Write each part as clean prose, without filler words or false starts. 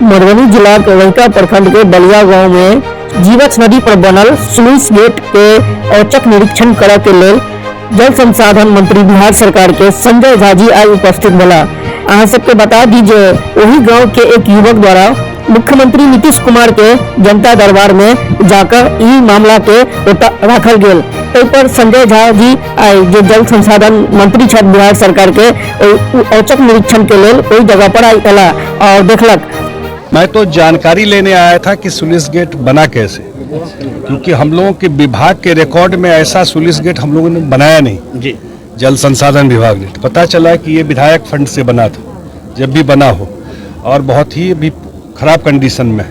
मधुबनी जिला के वैका प्रखंड के बलिया गांव में जीवछ नदी पर बनल स्लूइस गेट के औचक निरीक्षण करय के लेल जल संसाधन मंत्री बिहार सरकार के संजय झा जी आज उपस्थित भेला। अहाँ सबके बता दी जे वही गांव के एक युवक द्वारा मुख्यमंत्री नीतीश कुमार के जनता दरबार में जाकर ई मामला के रखल गेल। पर संजय झा जी आए जो जल संसाधन मंत्री छथ बिहार सरकार के औचक निरीक्षण के लेल ओई जगह पर आया और देखलक। मैं तो जानकारी लेने आया था कि स्लूइस गेट बना कैसे, क्योंकि हम लोगों के विभाग के रिकॉर्ड में ऐसा स्लूइस गेट हम लोगों ने बनाया नहीं जी। जल संसाधन विभाग ने पता चला कि ये विधायक फंड से बना था, जब भी बना हो और बहुत ही अभी खराब कंडीशन में,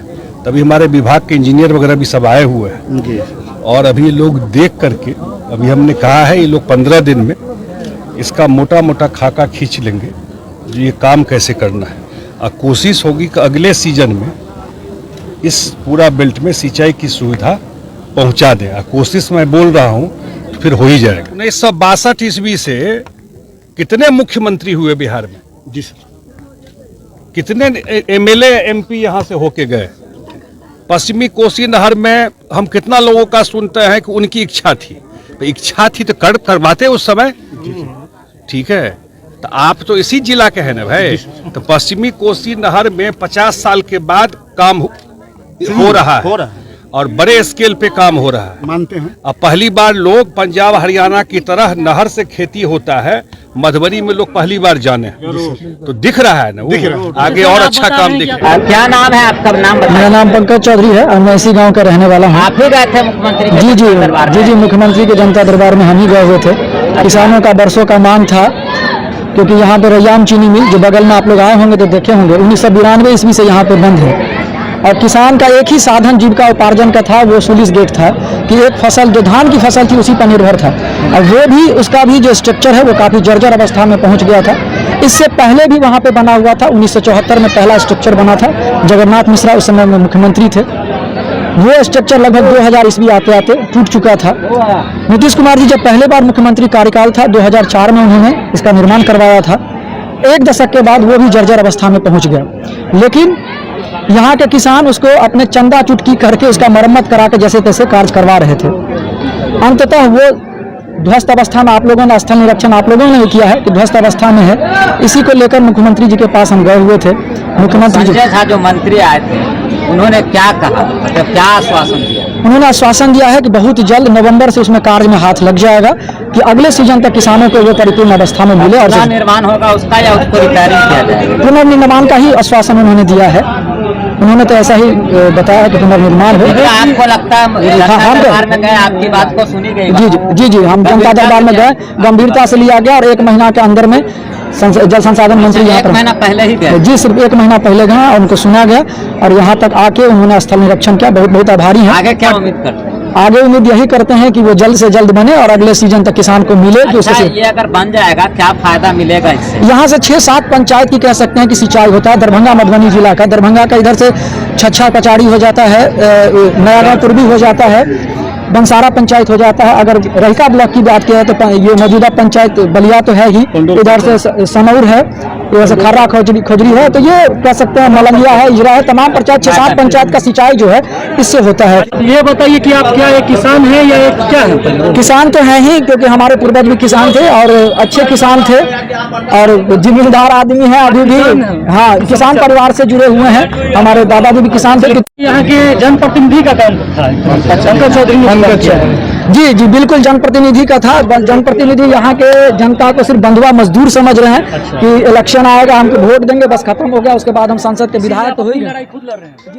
तभी हमारे विभाग के इंजीनियर वगैरह भी सब आए हुए हैं और अभी लोग देख करके अभी हमने कहा है ये लोग 15 दिन में इसका मोटा मोटा खाका खींच लेंगे जो ये काम कैसे करना है। और कोशिश होगी कि अगले सीजन में इस पूरा बेल्ट में सिंचाई की सुविधा पहुंचा दें। कोशिश मैं बोल रहा हूं तो फिर हो ही जाएगा। 1962 ईस्वी से कितने मुख्यमंत्री हुए बिहार में जी सर, कितने एमएलए एमपी यहां से होके गए। पश्चिमी कोसी नहर में हम कितना लोगों का सुनते हैं कि उनकी इच्छा थी, तो इच्छा थी तो करवाते उस समय, ठीक है। तो आप तो इसी जिला के हैं ना भाई, तो पश्चिमी कोसी नहर में 50 साल के बाद काम हो रहा है और बड़े स्केल पे काम हो रहा है, मानते हैं। अब पहली बार लोग पंजाब हरियाणा की तरह नहर से खेती होता है, मधुबनी में लोग पहली बार जाने, तो दिख रहा है ना, दिख रहा। आगे और अच्छा काम दिख रहा है। क्या नाम है आपका? नाम बताइए। मेरा नाम पंकज चौधरी है और मैं इसी गांव का रहने वाला हूँ। आप ही गए थे मुख्यमंत्री के दरबार में? जी, मुख्यमंत्री के जनता दरबार में हम ही गए हुए थे। किसानों का बरसों का मांग था, क्योंकि यहाँ पे रैयाम चीनी मिल जो बगल में आप लोग आए होंगे तो देखे होंगे 1992 ईस्वी से यहाँ पे बंद है और किसान का एक ही साधन जीविका उपार्जन का था, वो स्लूइस गेट था कि एक फसल जो धान की फसल थी उसी पर निर्भर था और वो भी उसका भी जो स्ट्रक्चर है वो काफ़ी जर्जर अवस्था में पहुँच गया था। इससे पहले भी वहाँ पे बना हुआ था, 1974 में पहला स्ट्रक्चर बना था, जगन्नाथ मिश्रा उस समय में मुख्यमंत्री थे। वो स्ट्रक्चर लगभग 2000 ईस्वी आते आते टूट चुका था। नीतीश कुमार जी जब पहले बार मुख्यमंत्री कार्यकाल था 2004 में उन्होंने इसका निर्माण करवाया था। एक दशक के बाद वो भी जर्जर अवस्था में पहुँच गया, लेकिन यहाँ के किसान उसको अपने चंदा चुटकी करके उसका मरम्मत करा के जैसे तैसे कार्य करवा रहे थे। अंततः वो ध्वस्त अवस्था में, आप लोगों ने स्थल निरीक्षण आप लोगों ने किया है कि ध्वस्त अवस्था में है। इसी को लेकर मुख्यमंत्री जी के पास हम गए हुए थे। मुख्यमंत्री जी जो मंत्री आए थे उन्होंने क्या कहा, मतलब क्या आश्वासन दिया? उन्होंने आश्वासन दिया है कि बहुत जल्द नवंबर से उसमें कार्य में हाथ लग जाएगा कि अगले सीजन तक किसानों को वो परिपूर्ण अवस्था में मिले और निर्माण होगा उसका या उसको रिपेयरिंग किया जाएगा। पुनर्निर्माण का ही आश्वासन उन्होंने दिया है। उन्होंने तो ऐसा ही बताया है कि पुनर्निर्माण हो। आपको लगता है दरबार में गए, आपकी बात को सुनी गई? जी, हम जनता दरबार में गए, गंभीरता से लिया गया और 1 महीना के अंदर में जल संसाधन मंत्री यहाँ पर 1 महीना पहले ही गए? जी, सिर्फ 1 महीना पहले गए और उनको सुना गया और यहाँ तक आके उन्होंने स्थल निरीक्षण किया। बहुत बहुत आभारी हैं। आगे क्या उम्मीद करते हैं? आगे उम्मीद यही करते हैं कि वो जल्द से जल्द बने और अगले सीजन तक किसान को मिले। अच्छा, ये अगर बन जाएगा क्या फायदा मिलेगा इससे? यहाँ से 6-7 पंचायत की कह सकते हैं कि सिंचाई होता है। दरभंगा मधुबनी जिला का, दरभंगा का इधर से छछा कचाड़ी हो जाता है, नया गाँव पूर्वी हो जाता है, बंसारा पंचायत हो जाता है। अगर रहिका ब्लॉक की बात किया तो ये मौजूदा पंचायत बलिया तो है ही, इधर से सनौर है, इधर से खर्रा खोजरी है, तो ये कह सकते हैं मलंगिया है, इजरा है, तमाम पंचायत 6-7 पंचायत का सिंचाई जो है इससे होता है। ये बताइए कि आप क्या एक किसान हैं या एक क्या है? किसान तो हैं ही, क्योंकि हमारे पूर्वज भी किसान थे और अच्छे किसान थे और जिम्मेदार आदमी हैं अभी भी। हाँ, किसान परिवार से जुड़े हुए हैं, हमारे दादाजी भी किसान थे। यहाँ के जनप्रतिनिधि का काम था पंकज चौधरी। जी, बिल्कुल जनप्रतिनिधि का था। जनप्रतिनिधि यहाँ के जनता को सिर्फ बंधुआ मजदूर समझ रहे हैं कि इलेक्शन आएगा हमको वोट देंगे, बस खत्म हो गया, उसके बाद हम संसद के विधायक तो हो ही गए।